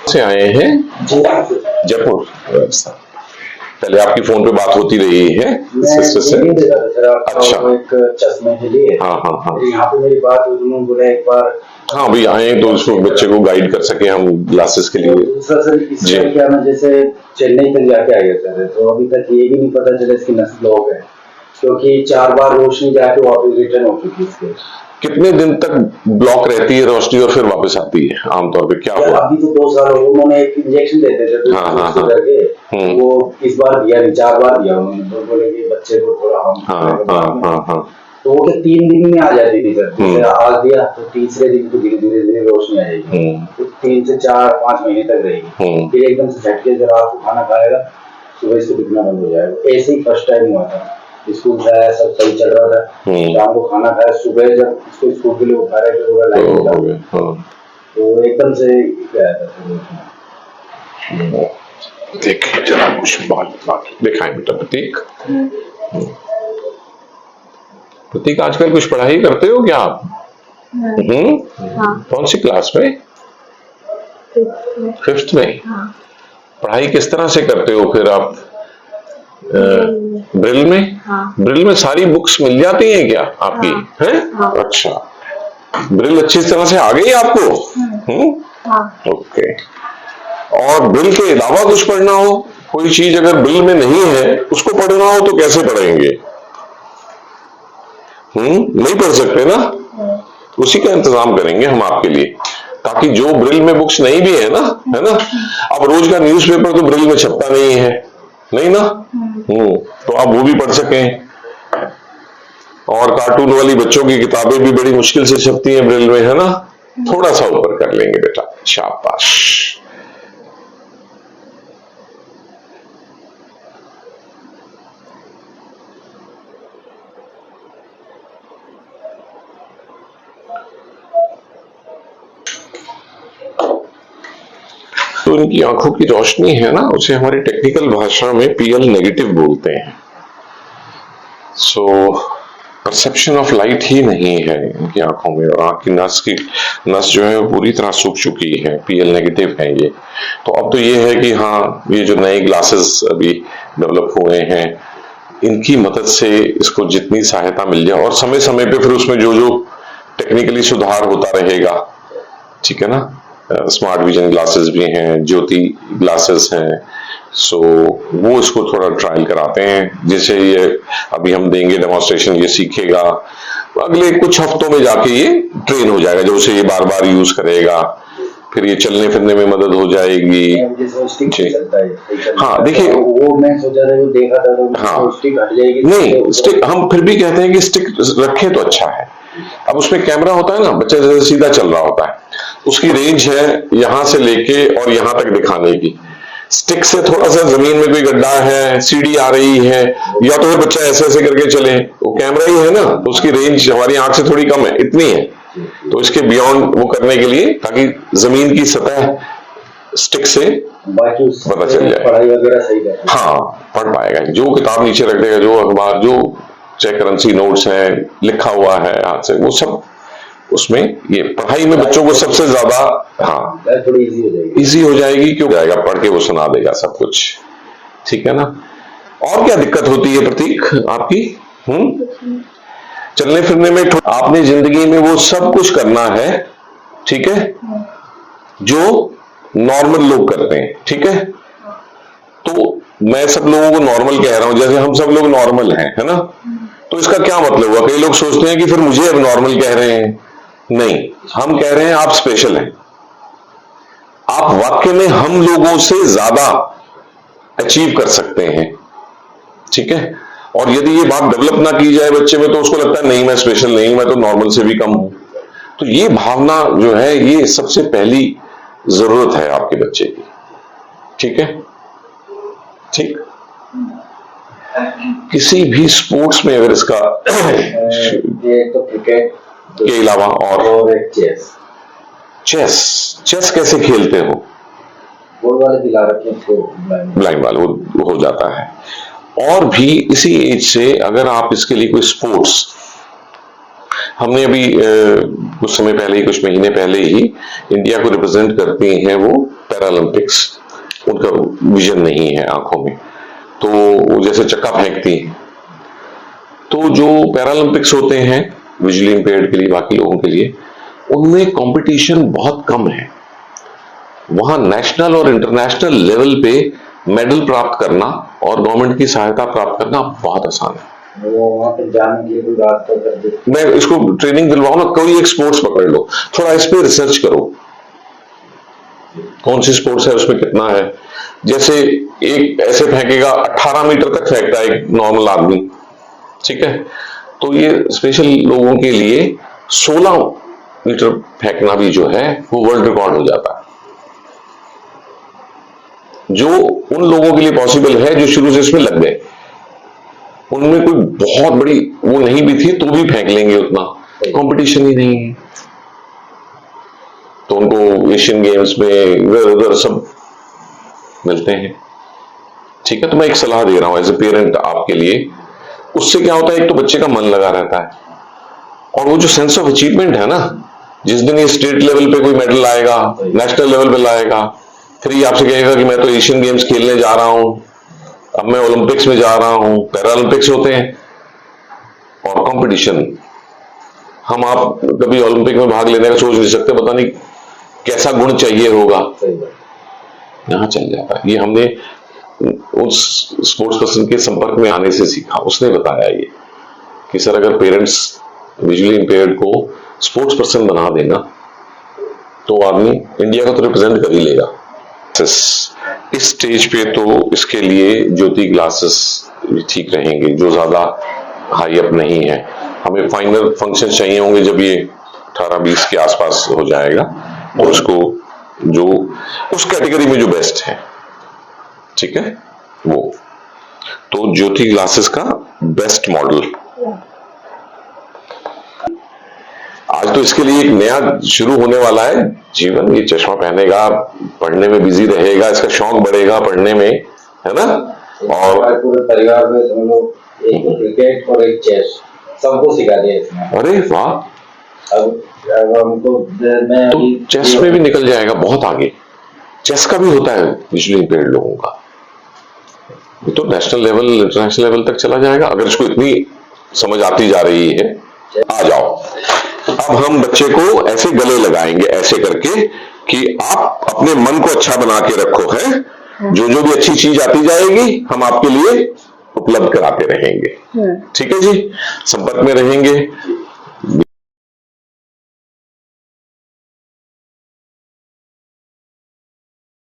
से आए हैं जयपुर। पहले आपकी फोन पे बात होती रही है सिस्टर से? अच्छा, एक चश्मे के लिए। हाँ हाँ हाँ, यहाँ पे मेरी बात हुई, उन्होंने बोला एक बार हाँ अभी आए तो उसको बच्चे को गाइड कर सके हम ग्लासेस के लिए। दूसरा सर इसमें क्या, मैं जैसे चेन्नई तक जाके आ गया सर, तो अभी तक ये भी नहीं पता चला इसकी नस्ल ब्लॉक है, क्योंकि 4 बार रोशनी जाके वापस रिटर्न हो चुकी इसके। कितने दिन तक ब्लॉक रहती है रोशनी और फिर वापस आती है आमतौर पे? क्या हुआ? अभी तो 2 साल हो गए, उन्होंने एक इंजेक्शन देते थे तो हाँ करके वो इस बार दिया नहीं, 4 बार दिया उन्होंने, तो बोले कि बच्चे को थोड़ा हम तो वो 3 दिन में आ जाती थी सर। जैसे आज दिया तो तीसरे दिन को धीरे धीरे रोशनी आ जाएगी, तो 3 से 4-5 महीने तक रहेगी, फिर एकदम से झटके से रात को खाना खाएगा, सुबह से दिखना बंद हो जाएगा। ऐसे ही फर्स्ट टाइम हुआ था, स्कूल जाया सब सही चल रहा था, शाम को खाना खाया, सुबह जब इसको स्कूल के लिए उठा रहे थे पूरा लाइट तो एकदम से गया था। देखिए जरा कुछ बात दिखाएं बेटा। प्रतीक, प्रतीक आजकल कुछ पढ़ाई करते हो क्या आप? हाँ। कौन सी क्लास में? 5th में। हाँ। पढ़ाई किस तरह से करते हो फिर आप? ब्रिल में? हाँ। ब्रिल में सारी बुक्स मिल जाती हैं क्या आपकी? हाँ। हैं? हाँ। अच्छा, ब्रिल अच्छी तरह से आ गई आपको? हाँ। ओके। और ब्रिल के अलावा कुछ पढ़ना हो, कोई चीज अगर ब्रिल में नहीं है उसको पढ़ना हो तो कैसे पढ़ेंगे? नहीं पढ़ सकते ना? उसी का इंतजाम करेंगे हम आपके लिए, ताकि जो ब्रिल में बुक्स नहीं भी है ना, है ना, अब रोज का न्यूज़पेपर तो ब्रिल में छपता नहीं है, नहीं ना? तो आप वो भी पढ़ सकें। और कार्टून वाली बच्चों की किताबें भी बड़ी मुश्किल से छपती हैं ब्रिल में, है ना? थोड़ा सा ऊपर कर लेंगे बेटा, शाबाश। तो इनकी आंखों की रोशनी है ना, उसे हमारी टेक्निकल भाषा में PL नेगेटिव बोलते हैं। सो परसेप्शन ऑफ लाइट ही नहीं है इनकी आंखों में, और आंख की नस जो है वो पूरी तरह सूख चुकी है, PL नेगेटिव है ये। तो अब तो ये है कि हाँ, ये जो नए ग्लासेस अभी डेवलप हुए हैं इनकी मदद से इसको जितनी सहायता मिल जाए, और समय समय पे फिर उसमें जो जो टेक्निकली सुधार होता रहेगा, ठीक है ना? स्मार्ट विजन ग्लासेस भी हैं, ज्योति ग्लासेस हैं, सो वो इसको थोड़ा ट्रायल कराते हैं, जिसे ये अभी हम देंगे डेमोन्स्ट्रेशन, ये सीखेगा, अगले कुछ हफ्तों में जाके ये ट्रेन हो जाएगा, जब उसे ये बार बार यूज करेगा, फिर ये चलने फिरने में मदद हो जाएगी। हाँ देखिए, वो मैं सोचा था, वो देखा था तो हाँ, स्टिक हट जाएगी। नहीं, स्टिक हम फिर भी कहते हैं कि स्टिक रखे तो अच्छा है। अब उसमें कैमरा होता है ना, बच्चा जैसे सीधा चल रहा होता है, उसकी रेंज है यहां से लेके और यहां तक दिखाने की। स्टिक से थोड़ा सा जमीन में कोई गड्ढा है, सीढ़ी आ रही है, या तो फिर बच्चा ऐसे ऐसे करके चले, वो कैमरा ही है ना, उसकी रेंज हमारी आंख से थोड़ी कम है, इतनी है, तो इसके बियॉन्ड वो करने के लिए, ताकि जमीन की सतह स्टिक से पता चल जाए, पढ़ाई वगैरह सही है। हाँ, पढ़ पाएगा। जो किताब नीचे रख देगा, जो अखबार, जो चाहे करेंसी नोट्स है, लिखा हुआ है हाथ से, वो सब उसमें, ये पढ़ाई में बच्चों को सबसे ज्यादा, हाँ, थोड़ी इजी हो जाएगी, क्यों जाएगा, पढ़ के वो सुना देगा सब कुछ, ठीक है ना? और क्या दिक्कत होती है प्रतीक आपकी? चलने फिरने में आपने जिंदगी में वो सब कुछ करना है, ठीक है, जो नॉर्मल लोग करते हैं, ठीक है? तो मैं सब लोगों को नॉर्मल कह रहा हूं, जैसे हम सब लोग नॉर्मल हैं, है ना? तो इसका क्या मतलब हुआ? कई लोग सोचते हैं कि फिर मुझे अब नॉर्मल कह रहे हैं। नहीं, हम कह रहे हैं आप स्पेशल हैं, आप वाकई में हम लोगों से ज्यादा अचीव कर सकते हैं, ठीक है? और यदि ये बात डेवलप ना की जाए बच्चे में, तो उसको लगता है नहीं मैं स्पेशल नहीं, मैं तो नॉर्मल से भी कम हूं। तो ये भावना जो है, ये सबसे पहली जरूरत है आपके बच्चे की, ठीक है? ठीक, किसी भी स्पोर्ट्स में अगर इसका तो क्रिकेट के अलावा और चेस कैसे खेलते हो? बोल वाले दिला रखे हैं, ब्लाइंड वाले वो हो जाता है। और भी इसी एज से अगर आप इसके लिए कोई स्पोर्ट्स हमने अभी कुछ समय पहले ही, कुछ महीने पहले ही इंडिया को रिप्रेजेंट करती हैं वो पैरालंपिक्स, उनका विजन नहीं है आंखों में, तो वो जैसे चक्का फेंकती हैं। तो जो पैरालंपिक्स होते हैं विजुअली इंपेयर्ड के लिए, बाकी लोगों के लिए, उनमें कंपटीशन बहुत कम है। वहां नेशनल और इंटरनेशनल लेवल पे मेडल प्राप्त करना और गवर्नमेंट की सहायता प्राप्त करना बहुत आसान है। वो वहाँ पे जाने के लिए कोई रास्ता कर दे। मैं इसको ट्रेनिंग दिलवाऊं ना, कोई एक स्पोर्ट्स पकड़ लो, थोड़ा इस पे रिसर्च करो, कौन सी स्पोर्ट्स है, उसमें कितना है। जैसे एक ऐसे फेंकेगा 18 मीटर तक फेंकता है एक नॉर्मल आदमी, ठीक है, तो ये स्पेशल लोगों के लिए 16 मीटर फेंकना भी जो है वो वर्ल्ड रिकॉर्ड हो जाता है, जो उन लोगों के लिए पॉसिबल है जो शुरू से इसमें लग गए। उनमें कोई बहुत बड़ी वो नहीं भी थी तो भी फेंक लेंगे, उतना कंपटीशन ही नहीं है, तो उनको एशियन गेम्स में इधर उधर सब मिलते हैं। ठीक है, तो मैं एक सलाह दे रहा हूं एज ए पेरेंट आपके लिए। उससे क्या होता है, एक तो बच्चे का मन लगा रहता है, और वो जो सेंस ऑफ अचीवमेंट है ना, जिस दिन ये स्टेट लेवल पे कोई मेडल लाएगा, नेशनल लेवल पे लाएगा, फिर ये आपसे कहेगा कि मैं तो एशियन गेम्स खेलने जा रहा हूं, अब मैं ओलंपिक्स में जा रहा हूं, पैरालंपिक्स होते हैं और कंपटीशन। हम आप कभी ओलंपिक में भाग लेने का सोच नहीं सकते, पता नहीं कैसा गुण चाहिए होगा, यहां चल जाता है। ये हमने उस स्पोर्ट्स पर्सन के संपर्क में आने से सीखा, उसने बताया ये कि सर अगर पेरेंट्स विजुअली इंपेयर्ड को स्पोर्ट्स पर्सन बना देना तो आदमी इंडिया को तो रिप्रेजेंट कर ही लेगा। इस स्टेज पे तो इसके लिए ज्योति ग्लासेस ठीक रहेंगे, जो ज्यादा हाई अप नहीं है। हमें फाइनल फंक्शन चाहिए होंगे जब ये 18-20 के आसपास हो जाएगा, और उसको जो उस कैटेगरी में जो बेस्ट है, ठीक है, वो तो ज्योति ग्लासेस का बेस्ट मॉडल। आज तो इसके लिए एक नया शुरू होने वाला है जीवन, ये चश्मा पहनेगा, पढ़ने में बिजी रहेगा, इसका शौक बढ़ेगा पढ़ने में, है ना। और पूरे परिवार में हम लोग एक क्रिकेट और एक चेस सबको सिखा दिया इसमें। अरे वाह, अब हमको तो चेस में भी निकल जाएगा बहुत आगे। चेस का भी होता है विजुअली इंपेयर्ड लोगों का, ये तो नेशनल लेवल इंटरनेशनल लेवल तक चला जाएगा अगर इसको इतनी समझ आती जा रही है। आ जाओ, अब हम बच्चे को ऐसे गले लगाएंगे ऐसे करके कि आप अपने मन को अच्छा बना के रखो, है जो जो भी अच्छी चीज आती जाएगी हम आपके लिए उपलब्ध कराते रहेंगे। ठीक है जी, संपर्क में रहेंगे।